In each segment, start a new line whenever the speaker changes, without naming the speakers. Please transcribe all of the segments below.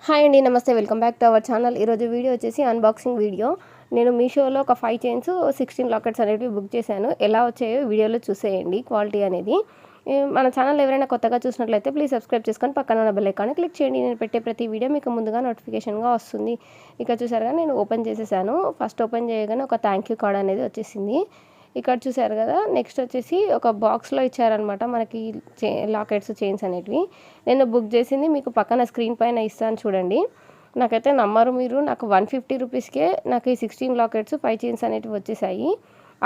Hi అండి, నమస్తే. Welcome back to our channel. ఈరోజు వీడియో వచ్చేసి అన్బాక్సింగ్ వీడియో. నేను మీషోలో ఒక 5 చైన్స్ 16 లాకెట్స్ అనేవి బుక్ చేశాను. ఎలా వచ్చాయో వీడియోలో చూసేయండి క్వాలిటీ అనేది. మన ఛానల్ ఎవరైనా కొత్తగా చూసినట్లయితే ప్లీజ్ సబ్స్క్రైబ్ చేసుకొని పక్కన ఉన్న బెల్ ఐకాన్ని క్లిక్ చేయండి. నేను పెట్టే ప్రతి వీడియో మీకు ముందుగా నోటిఫికేషన్గా వస్తుంది. ఇక చూసారుగా నేను ఓపెన్ చేసేసాను. ఫస్ట్ ఓపెన్ చేయగానే ఒక థ్యాంక్ యూ కార్డ్ అనేది వచ్చేసింది. ఇక్కడ చూసారు కదా. నెక్స్ట్ వచ్చేసి ఒక బాక్స్లో ఇచ్చారనమాట మనకి లాకెట్స్ చైన్స్ అనేటివి. నేను బుక్ చేసింది మీకు పక్కన స్క్రీన్ పైన ఇస్తాను చూడండి. నాకైతే నమ్మరు మీరు, నాకు 150 రూపీస్కే నాకు ఈ 16 లాకెట్స్ 5 చైన్స్ అనేటివి వచ్చేసాయి.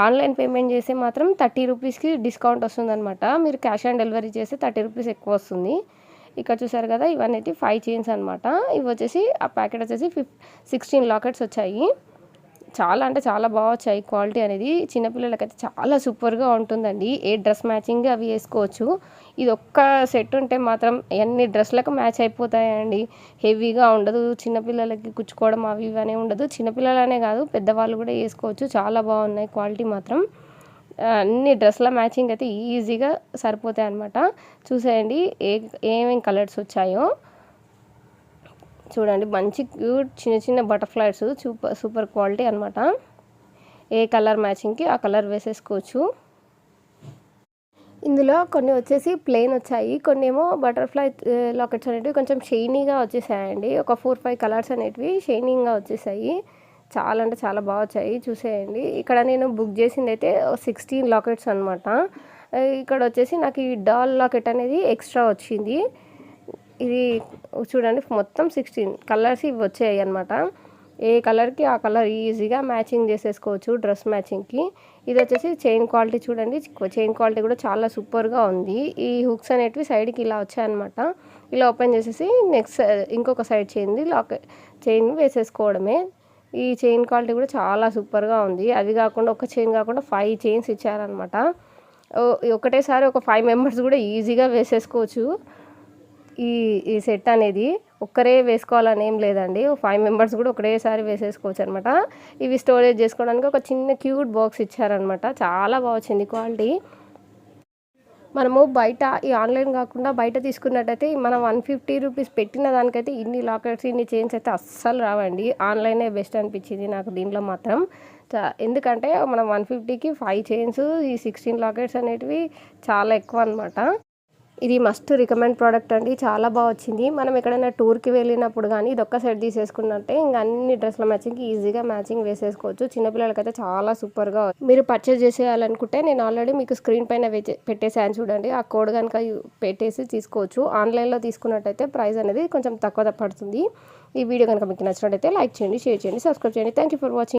ఆన్లైన్ పేమెంట్ చేస్తే మాత్రం 30 రూపీస్కి డిస్కౌంట్ వస్తుందన్నమాట. మీరు క్యాష్ ఆన్ డెలివరీ చేస్తే 30 రూపీస్ ఎక్కువ వస్తుంది. ఇక్కడ చూసారు కదా, ఇవన్నీ 5 చైన్స్ అనమాట. ఇవి వచ్చేసి ఆ ప్యాకెట్ వచ్చేసి 16 లాకెట్స్ వచ్చాయి. చాలా అంటే చాలా బాగా వచ్చాయి. క్వాలిటీ అనేది చిన్నపిల్లలకైతే చాలా సూపర్గా ఉంటుందండి. ఏ డ్రెస్ మ్యాచింగ్ అవి వేసుకోవచ్చు. ఇది ఒక్క సెట్ ఉంటే మాత్రం అన్ని డ్రెస్లకు మ్యాచ్ అయిపోతాయండి. హెవీగా ఉండదు, చిన్నపిల్లలకి కుచ్చుకోవడం అవి ఇవి అనే ఉండదు. చిన్నపిల్లలనే కాదు పెద్దవాళ్ళు కూడా వేసుకోవచ్చు. చాలా బాగున్నాయి క్వాలిటీ మాత్రం. అన్ని డ్రెస్ల మ్యాచింగ్ అయితే ఈజీగా సరిపోతాయి అన్నమాట. చూసేయండి ఏమేమి కలర్స్ వచ్చాయో చూడండి. మంచి క్యూట్ చిన్న చిన్న బటర్ఫ్లైస్ సూపర్ క్వాలిటీ అనమాట. ఏ కలర్ మ్యాచింగ్కి ఆ కలర్ వేసేసుకోవచ్చు. ఇందులో కొన్ని వచ్చేసి ప్లెయిన్ వచ్చాయి, కొన్ని ఏమో బటర్ఫ్లై లాకెట్స్ అనేటివి కొంచెం షైనీగా వచ్చేసాయండి. ఒక 4-5 కలర్స్ అనేటివి షైనింగ్గా వచ్చేసాయి. చాలా అంటే చాలా బాగా వచ్చాయి. చూసేయండి. ఇక్కడ నేను బుక్ చేసింది అయితే 16 లాకెట్స్ అనమాట. ఇక్కడ వచ్చేసి నాకు ఈ డాల్ లాకెట్ అనేది ఎక్స్ట్రా వచ్చింది. ఇది చూడండి, మొత్తం 16 కలర్స్ ఇవి వచ్చాయి అనమాట. ఏ కలర్కి ఆ కలర్ ఈజీగా మ్యాచింగ్ చేసేసుకోవచ్చు డ్రెస్ మ్యాచింగ్కి. ఇది వచ్చేసి చైన్ క్వాలిటీ చూడండి. చైన్ క్వాలిటీ కూడా చాలా సూపర్గా ఉంది. ఈ హుక్స్ అనేటివి సైడ్కి ఇలా వచ్చాయన్నమాట. ఇలా ఓపెన్ చేసేసి నెక్స్ట్ ఇంకొక సైడ్ చైన్ వేసేసుకోవడమే. ఈ చైన్ క్వాలిటీ కూడా చాలా సూపర్గా ఉంది. అది కాకుండా ఒక చైన్ కాకుండా 5 చైన్స్ ఇచ్చారనమాట. ఒకటేసారి ఒక 5 మెంబర్స్ కూడా ఈజీగా వేసేసుకోవచ్చు. ఈ సెట్ అనేది ఒక్కరే వేసుకోవాలని ఏం లేదండి. 5 మెంబర్స్ కూడా ఒకటేసారి వేసేసుకోవచ్చు అనమాట. ఇవి స్టోరేజ్ చేసుకోవడానికి ఒక చిన్న క్యూట్ బాక్స్ ఇచ్చారనమాట. చాలా బాగా వచ్చింది క్వాలిటీ. మనము బయట ఈ ఆన్లైన్ కాకుండా బయట తీసుకున్నట్టయితే మనం 150 రూపీస్ పెట్టిన దానికైతే ఇన్ని లాకెట్స్ ఇన్ని చైన్స్ అయితే అస్సలు రావండి. ఆన్లైనే బెస్ట్ అనిపించింది నాకు దీంట్లో మాత్రం. ఎందుకంటే మనం 150కి 5 చైన్స్ ఈ 16 లాకెట్స్ అనేటివి చాలా ఎక్కువ అనమాట. ఇది మస్ట్ రికమెండ్ ప్రోడక్ట్ అండి. చాలా బాగా వచ్చింది. మనం ఎక్కడైనా టూర్కి వెళ్ళినప్పుడు కానీ ఇది ఒక్క సెట్ తీసేసుకున్నట్టే ఇంకా అన్ని డ్రెస్ల మ్యాచింగ్కి ఈజీగా మ్యాచింగ్ వేసేసుకోవచ్చు. చిన్నపిల్లలకైతే చాలా సూపర్గా. మీరు పర్చేస్ చేసేయాలనుకుంటే నేను ఆల్రెడీ మీకు స్క్రీన్ పైన పెట్టేసాను చూడండి. ఆ కోడ్ కనుక పెట్టేసి తీసుకోవచ్చు. ఆన్లైన్లో తీసుకున్నట్టయితే ప్రైస్ అనేది కొంచెం తక్కువ పడుతుంది. ఈ వీడియో కనుక మీకు నచ్చినట్టయితే లైక్ చేయండి, షేర్ చేయండి, సబ్స్క్రైబ్ చేయండి. Thank you for watching.